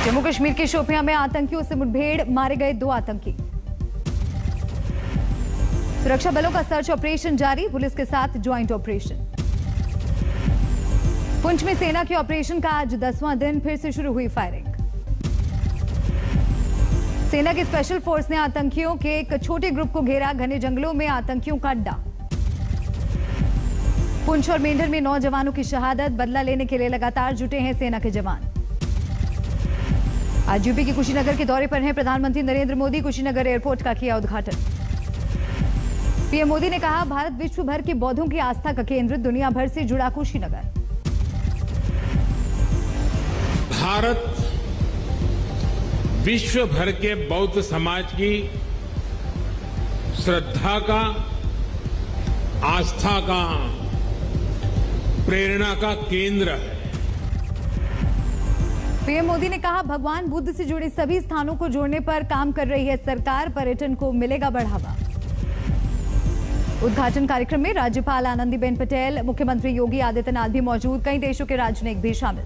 जम्मू कश्मीर के शोपियां में आतंकियों से मुठभेड़, मारे गए 2 आतंकी। सुरक्षा बलों का सर्च ऑपरेशन जारी, पुलिस के साथ ज्वाइंट ऑपरेशन। पुंछ में सेना के ऑपरेशन का आज 10वां दिन, फिर से शुरू हुई फायरिंग। सेना की स्पेशल फोर्स ने आतंकियों के एक छोटे ग्रुप को घेरा, घने जंगलों में आतंकियों का अड्डा। पुंछ और मेंढर में 9 जवानों की शहादत, बदला लेने के लिए लगातार जुटे हैं सेना के जवान। आज यूपी के कुशीनगर के दौरे पर हैं प्रधानमंत्री नरेंद्र मोदी, कुशीनगर एयरपोर्ट का किया उद्घाटन। पीएम मोदी ने कहा, भारत विश्व भर के बौद्धों की आस्था का केंद्र, दुनिया भर से जुड़ा कुशीनगर। भारत विश्व भर के बौद्ध समाज की श्रद्धा का, आस्था का, प्रेरणा का केंद्र है। पीएम मोदी ने कहा, भगवान बुद्ध से जुड़े सभी स्थानों को जोड़ने पर काम कर रही है सरकार, पर्यटन को मिलेगा बढ़ावा। उद्घाटन कार्यक्रम में राज्यपाल आनंदीबेन पटेल, मुख्यमंत्री योगी आदित्यनाथ भी मौजूद, कई देशों के राजनयिक भी शामिल।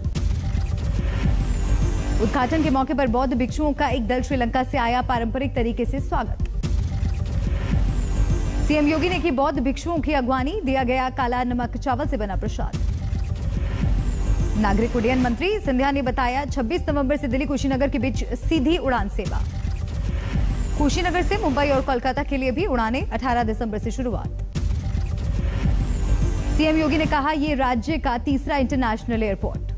उद्घाटन के मौके पर बौद्ध भिक्षुओं का एक दल श्रीलंका से आया, पारंपरिक तरीके से स्वागत। सीएम योगी ने की बौद्ध भिक्षुओं की अगवानी, दिया गया काला नमक चावल से बना प्रसाद। नागरिक उड्डयन मंत्री सिंधिया ने बताया, 26 नवंबर से दिल्ली कुशीनगर के बीच सीधी उड़ान सेवा। कुशीनगर से मुंबई और कोलकाता के लिए भी उड़ानें, 18 दिसंबर से शुरुआत। सीएम योगी ने कहा, यह राज्य का तीसरा इंटरनेशनल एयरपोर्ट।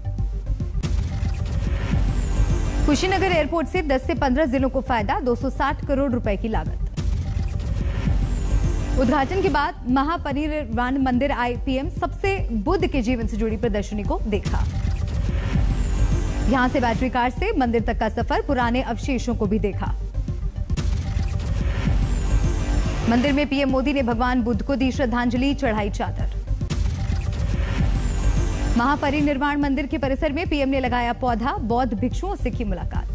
कुशीनगर एयरपोर्ट से 10 से 15 जिलों को फायदा, 260 करोड़ रुपए की लागत। उद्घाटन के बाद महापरिनिर्वाण मंदिर आए पीएम, सबसे बुद्ध के जीवन से जुड़ी प्रदर्शनी को देखा। यहां से बैटरी कार से मंदिर तक का सफर, पुराने अवशेषों को भी देखा। मंदिर में पीएम मोदी ने भगवान बुद्ध को दी श्रद्धांजलि, चढ़ाई चादर। महापरिनिर्वाण मंदिर के परिसर में पीएम ने लगाया पौधा, बौद्ध भिक्षुओं से की मुलाकात।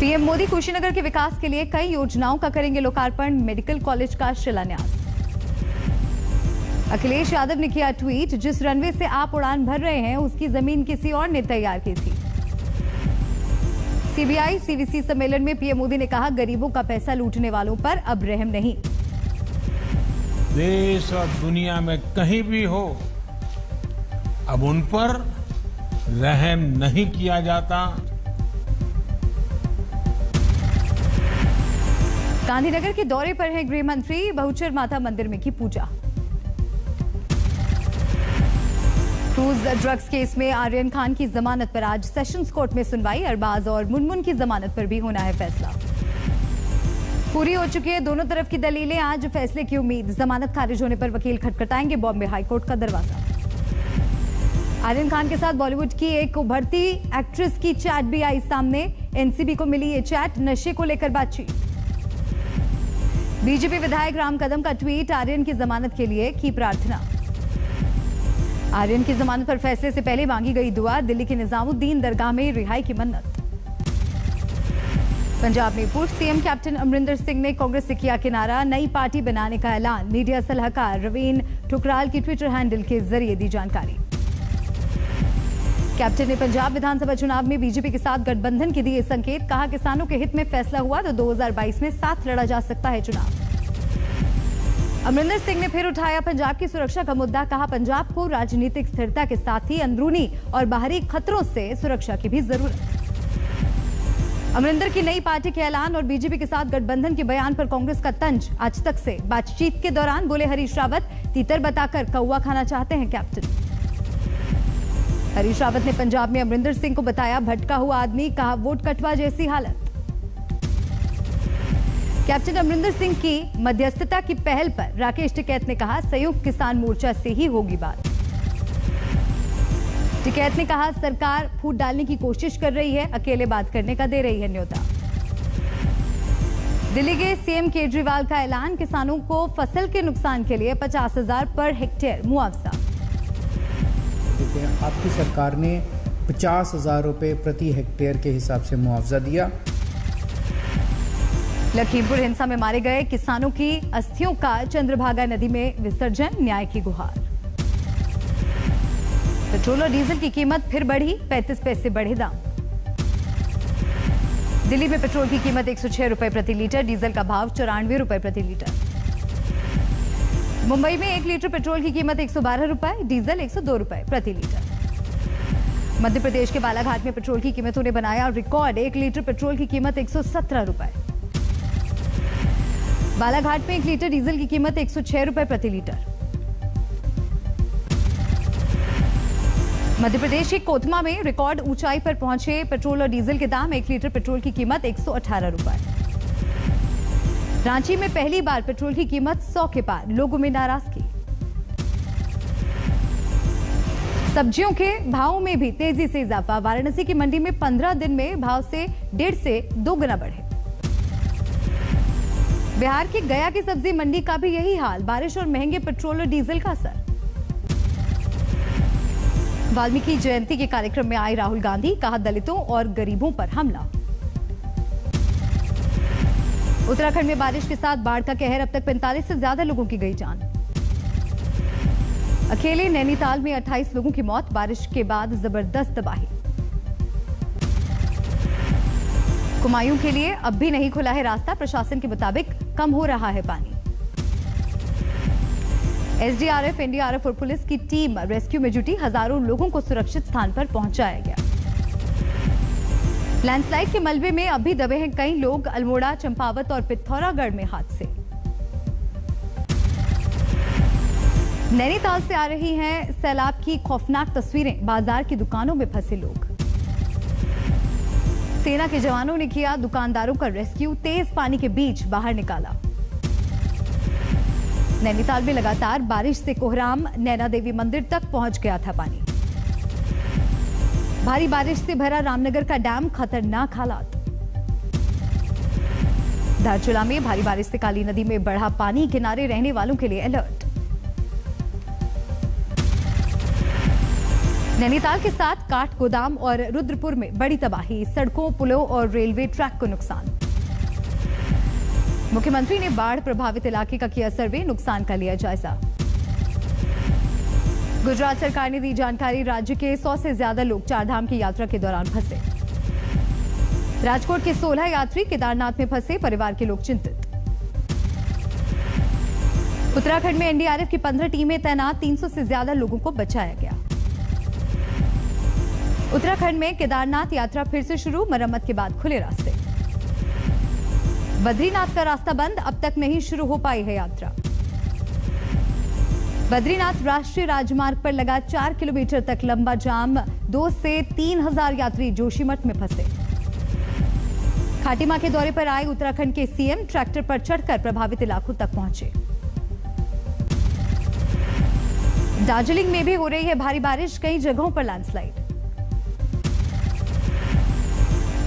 पीएम मोदी कुशीनगर के विकास के लिए कई योजनाओं का करेंगे लोकार्पण, मेडिकल कॉलेज का शिलान्यास। अखिलेश यादव ने किया ट्वीट, जिस रनवे से आप उड़ान भर रहे हैं उसकी जमीन किसी और ने तैयार की थी। सीबीआई सीवीसी सम्मेलन में पीएम मोदी ने कहा, गरीबों का पैसा लूटने वालों पर अब रहम नहीं। देश और दुनिया में कहीं भी हो, अब उन पर रहम नहीं किया जाता। गांधीनगर के दौरे पर है गृह मंत्री, बहुचर माता मंदिर में की पूजा। क्रूज ड्रग्स केस में आर्यन खान की जमानत पर आज सेशंस कोर्ट में सुनवाई, अरबाज और मुनमुन की जमानत पर भी होना है फैसला। पूरी हो चुकी है दोनों तरफ की दलीलें, आज फैसले की उम्मीद। जमानत खारिज होने पर वकील खटखटाएंगे बॉम्बे हाईकोर्ट का दरवाजा। आर्यन खान के साथ बॉलीवुड की एक उभरती एक्ट्रेस की चैट भी आई सामने, एनसीबी को मिली ये चैट, नशे को लेकर बातचीत। बीजेपी विधायक राम कदम का ट्वीट, आर्यन की जमानत के लिए की प्रार्थना। आर्यन की जमानत पर फैसले से पहले मांगी गई दुआ, दिल्ली के निजामुद्दीन दरगाह में रिहाई की मन्नत। पंजाब में पूर्व सीएम कैप्टन अमरिंदर सिंह ने कांग्रेस से किया किनारा, नई पार्टी बनाने का ऐलान। मीडिया सलाहकार रवीन ठुकराल की ट्विटर हैंडल के जरिए दी जानकारी। कैप्टन ने पंजाब विधानसभा चुनाव में बीजेपी के साथ गठबंधन के दिए संकेत, कहा किसानों के हित में फैसला हुआ तो 2022 में साथ लड़ा जा सकता है चुनाव। अमरिंदर सिंह ने फिर उठाया पंजाब की सुरक्षा का मुद्दा, कहा पंजाब को राजनीतिक स्थिरता के साथ ही अंदरूनी और बाहरी खतरों से सुरक्षा की भी जरूरत। अमरिंदर की नई पार्टी के ऐलान और बीजेपी के साथ गठबंधन के बयान पर कांग्रेस का तंज। आज तक से बातचीत के दौरान बोले हरीश रावत, तीतर बताकर कौवा खाना चाहते हैं कैप्टन। हरीश रावत ने पंजाब में अमरिंदर सिंह को बताया भटका हुआ आदमी, कहा वोट कटवा जैसी हालत। कैप्टन अमरिंदर सिंह की मध्यस्थता की पहल पर राकेश टिकैत ने कहा, संयुक्त किसान मोर्चा से ही होगी बात। टिकैत ने कहा, सरकार फूट डालने की कोशिश कर रही है, अकेले बात करने का दे रही है न्योता। दिल्ली के सीएम केजरीवाल का ऐलान, किसानों को फसल के नुकसान के लिए 50,000 पर हेक्टेयर मुआवजा। आपकी सरकार ने 50,000 रुपए प्रति हेक्टेयर के हिसाब से मुआवजा दिया। लखीमपुर हिंसा में मारे गए किसानों की अस्थियों का चंद्रभागा नदी में विसर्जन, न्याय की गुहार। पेट्रोल और डीजल की कीमत फिर बढ़ी, 35 पैसे बढ़े दाम। दिल्ली में पेट्रोल की कीमत 106 रुपए प्रति लीटर, डीजल का भाव 94 रुपए प्रति लीटर। मुंबई में 1 लीटर पेट्रोल की कीमत 112 रुपए, डीजल 102 रुपए प्रति लीटर। मध्य प्रदेश के बालाघाट में पेट्रोल की कीमतों ने बनाया रिकॉर्ड, 1 लीटर पेट्रोल की कीमत 117 रुपए। बालाघाट में 1 लीटर डीजल की कीमत 106 रुपए प्रति लीटर। मध्य प्रदेश के कोतमा में रिकॉर्ड ऊंचाई पर पहुंचे पेट्रोल और डीजल के दाम, 1 लीटर पेट्रोल की कीमत 118 रुपए। रांची में पहली बार पेट्रोल की कीमत 100 के पार, लोगों में नाराजगी। सब्जियों के भाव में भी तेजी से इजाफा, वाराणसी की मंडी में 15 दिन में भाव से 1.5 से 2 गुना बढ़े। बिहार की गया की सब्जी मंडी का भी यही हाल, बारिश और महंगे पेट्रोल और डीजल का असर। वाल्मीकि जयंती के कार्यक्रम में आए राहुल गांधी, कहा दलितों और गरीबों पर हमला। उत्तराखंड में बारिश के साथ बाढ़ का कहर, अब तक 45 से ज्यादा लोगों की गई जान। अकेले नैनीताल में 28 लोगों की मौत, बारिश के बाद जबरदस्त तबाही। कुमायूं के लिए अब भी नहीं खुला है रास्ता, प्रशासन के मुताबिक कम हो रहा है पानी। एसडीआरएफ, एनडीआरएफ और पुलिस की टीम रेस्क्यू में जुटी, हजारों लोगों को सुरक्षित स्थान पर पहुंचाया गया। लैंडस्लाइड के मलबे में अभी दबे हैं कई लोग, अल्मोड़ा, चंपावत और पिथौरागढ़ में हादसे। नैनीताल से आ रही हैं सैलाब की खौफनाक तस्वीरें, बाजार की दुकानों में फंसे लोग। सेना के जवानों ने किया दुकानदारों का रेस्क्यू, तेज पानी के बीच बाहर निकाला। नैनीताल में लगातार बारिश से कोहराम, नैना देवी मंदिर तक पहुंच गया था पानी। भारी बारिश से भरा रामनगर का डैम, खतरनाक हालात। धारचूला में भारी बारिश से काली नदी में बढ़ा पानी, किनारे रहने वालों के लिए अलर्ट। नैनीताल के साथ काठगोदाम और रुद्रपुर में बड़ी तबाही, सड़कों, पुलों और रेलवे ट्रैक को नुकसान। मुख्यमंत्री ने बाढ़ प्रभावित इलाके का किया सर्वे, नुकसान का लिया जायजा। गुजरात सरकार ने दी जानकारी, राज्य के 100 से ज्यादा लोग चारधाम की यात्रा के दौरान फंसे। राजकोट के 16 यात्री केदारनाथ में फंसे, परिवार के लोग चिंतित। उत्तराखंड में एनडीआरएफ की 15 टीमें तैनात, 300 से ज्यादा लोगों को बचाया गया। उत्तराखंड में केदारनाथ यात्रा फिर से शुरू, मरम्मत के बाद खुले रास्ते। बद्रीनाथ का रास्ता बंद, अब तक नहीं शुरू हो पाई है यात्रा। बद्रीनाथ राष्ट्रीय राजमार्ग पर लगा 4 किलोमीटर तक लंबा जाम, 2 से 3 हजार यात्री जोशीमठ में फंसे। खाटीमा के दौरे पर आए उत्तराखंड के सीएम ट्रैक्टर पर चढ़कर प्रभावित इलाकों तक पहुंचे। दार्जिलिंग में भी हो रही है भारी बारिश, कई जगहों पर लैंडस्लाइड।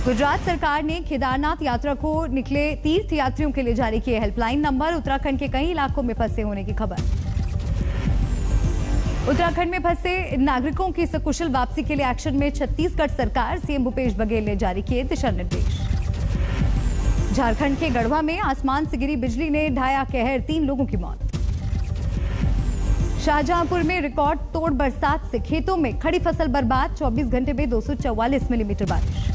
गुजरात सरकार ने केदारनाथ यात्रा को निकले तीर्थ यात्रियों के लिए जारी किए हेल्पलाइन नंबर, उत्तराखंड के कई इलाकों में फंसे होने की खबर। उत्तराखंड में फंसे नागरिकों की सकुशल वापसी के लिए एक्शन में छत्तीसगढ़ सरकार, सीएम भूपेश बघेल ने जारी किए दिशा निर्देश। झारखंड के गढ़वा में आसमान से गिरी बिजली ने ढाया कहर, 3 लोगों की मौत। शाहजहांपुर में रिकॉर्ड तोड़ बरसात से खेतों में खड़ी फसल बर्बाद, 24 घंटे में 244 मिलीमीटर बारिश।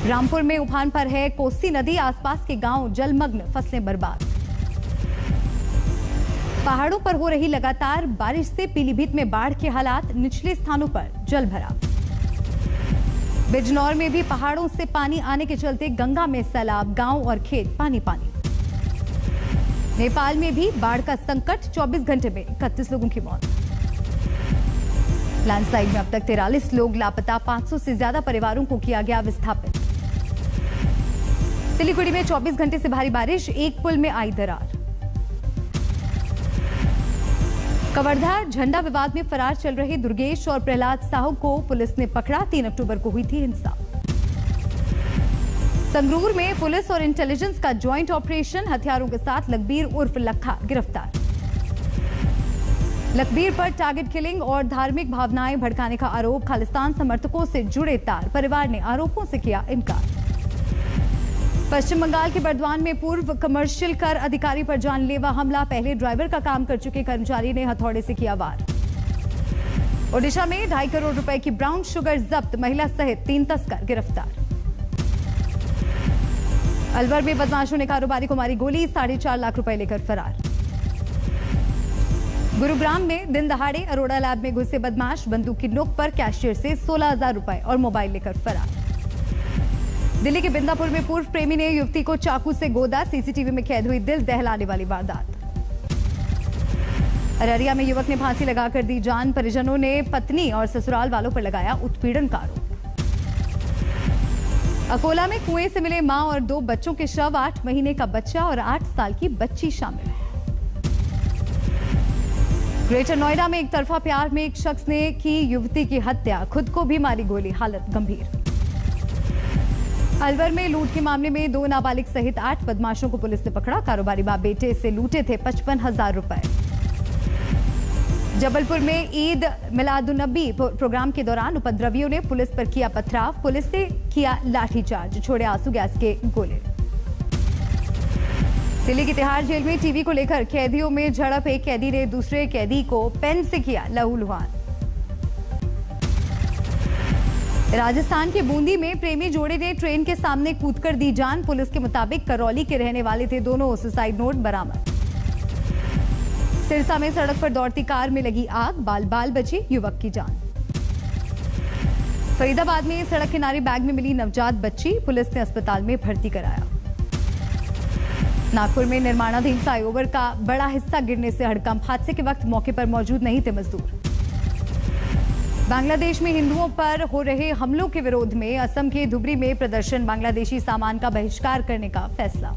रामपुर में उफान पर है कोसी नदी, आसपास के गांव जलमग्न, फसलें बर्बाद। पहाड़ों पर हो रही लगातार बारिश से पीलीभीत में बाढ़ के हालात, निचले स्थानों पर जल भराव। बिजनौर में भी पहाड़ों से पानी आने के चलते गंगा में सैलाब, गांव और खेत पानी पानी। नेपाल में भी बाढ़ का संकट, 24 घंटे में 31 लोगों की मौत। लैंडस्लाइड में अब तक 43 लोग लापता, 500 से ज्यादा परिवारों को किया गया विस्थापित। सिलीगुड़ी में 24 घंटे से भारी बारिश, एक पुल में आई दरार। कवर्धा झंडा विवाद में फरार चल रहे दुर्गेश और प्रहलाद साहू को पुलिस ने पकड़ा, 3 अक्टूबर को हुई थी हिंसा। संगरूर में पुलिस और इंटेलिजेंस का ज्वाइंट ऑपरेशन, हथियारों के साथ लखबीर उर्फ लखा गिरफ्तार। लखबीर पर टारगेट किलिंग और धार्मिक भावनाएं भड़काने का आरोप, खालिस्तान समर्थकों से जुड़े तार, परिवार ने आरोपों से किया इनकार। पश्चिम बंगाल के बर्दवान में पूर्व कमर्शियल कर अधिकारी पर जानलेवा हमला, पहले ड्राइवर का काम कर चुके कर्मचारी ने हथौड़े से किया वार। ओडिशा में 2.5 करोड़ रुपए की ब्राउन शुगर जब्त, महिला सहित 3 तस्कर गिरफ्तार। अलवर में बदमाशों ने कारोबारी को मारी गोली, 4.5 लाख रुपए लेकर फरार। गुरुग्राम में दिन दहाड़े अरोड़ा लैब में घुसे बदमाश, बंदूक की नोक पर कैशियर से 16,000 रुपए और मोबाइल लेकर फरार। दिल्ली के बिंदापुर में पूर्व प्रेमी ने युवती को चाकू से गोदा, सीसीटीवी में कैद हुई दिल दहलाने वाली वारदात। अररिया में युवक ने फांसी लगाकर दी जान, परिजनों ने पत्नी और ससुराल वालों पर लगाया उत्पीड़न का आरोप। अकोला में कुएं से मिले मां और 2 बच्चों के शव, 8 महीने का बच्चा और 8 साल की बच्ची शामिल है। ग्रेटर नोएडा में एक तरफा प्यार में एक शख्स ने की युवती की हत्या, खुद को भी मारी गोली, हालत गंभीर। अलवर में लूट के मामले में 2 नाबालिग सहित 8 बदमाशों को पुलिस ने पकड़ा, कारोबारी बाप बेटे से लूटे थे 55,000 रुपए। जबलपुर में ईद मिलादुन्नबी प्रोग्राम के दौरान उपद्रवियों ने पुलिस पर किया पथराव, पुलिस ने किया लाठीचार्ज, छोड़े आंसू गैस के गोले। दिल्ली की तिहाड़ जेल में टीवी को लेकर कैदियों में झड़प, एक कैदी ने दूसरे कैदी को पेन से किया लहूलुहान। राजस्थान के बूंदी में प्रेमी जोड़े ने ट्रेन के सामने कूदकर दी जान, पुलिस के मुताबिक करौली के रहने वाले थे दोनों, सुसाइड नोट बरामद। सिरसा में सड़क पर दौड़ती कार में लगी आग, बाल बाल बची युवक की जान। फरीदाबाद में सड़क किनारे बैग में मिली नवजात बच्ची, पुलिस ने अस्पताल में भर्ती कराया। नागपुर में निर्माणाधीन फ्लाईओवर का बड़ा हिस्सा गिरने से हड़कंप, हादसे के वक्त मौके पर मौजूद नहीं थे मजदूर। बांग्लादेश में हिंदुओं पर हो रहे हमलों के विरोध में असम के धुबरी में प्रदर्शन, बांग्लादेशी सामान का बहिष्कार करने का फैसला।